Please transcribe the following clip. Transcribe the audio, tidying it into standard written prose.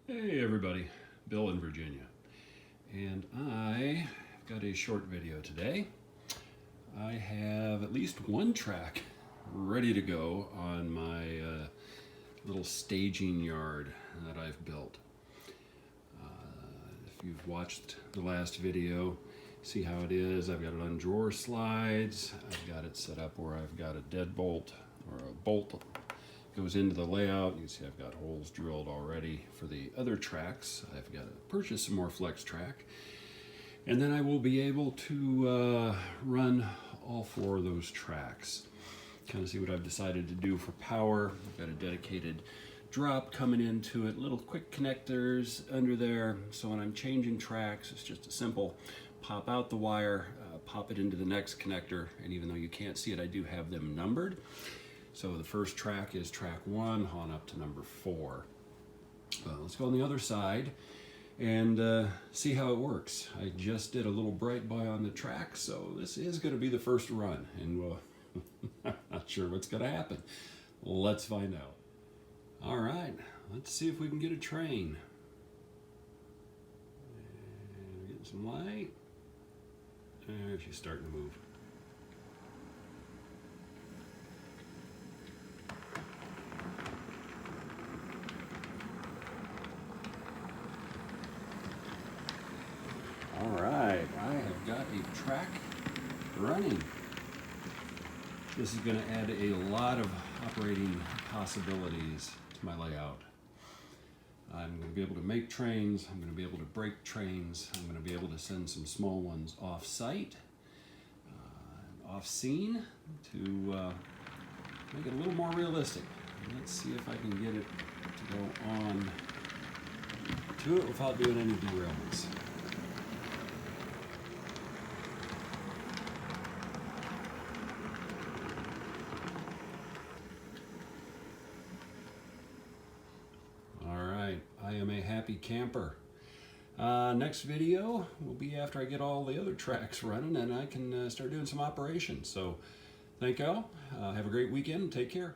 Hey everybody, Bill in Virginia, and I got a short video today. I have at least one track ready to go on my little staging yard that I've built. If you've watched the last video, see how it is. I've got it on drawer slides. I've got it set up where I've got a deadbolt or a bolt goes into the layout. You can see I've got holes drilled already for the other tracks. I've got to purchase some more flex track, and then I will be able to run all four of those tracks. Kind of see what I've decided to do for power. I've got a dedicated drop coming into it, little quick connectors under there, so when I'm changing tracks, it's just a simple pop out the wire, pop it into the next connector, and even though you can't see it, I do have them numbered. So the first track is track 1 on up to number 4. Let's go on the other side and see how it works. I just did a little bright boy on the track, so this is going to be the first run, and I'm not sure what's going to happen. Let's find out. All right, let's see if we can get a train. And we're getting some light. There, she's starting to move. All right, I have got a track running. This is going to add a lot of operating possibilities to my layout. I'm going to be able to make trains, I'm going to be able to break trains, I'm going to be able to send some small ones off-site, off-scene to make it a little more realistic. Let's see if I can get it to go on to it without doing any derailments. I am a happy camper. Next video will be after I get all the other tracks running and I can start doing some operations. So thank y'all. Have a great weekend. Take care.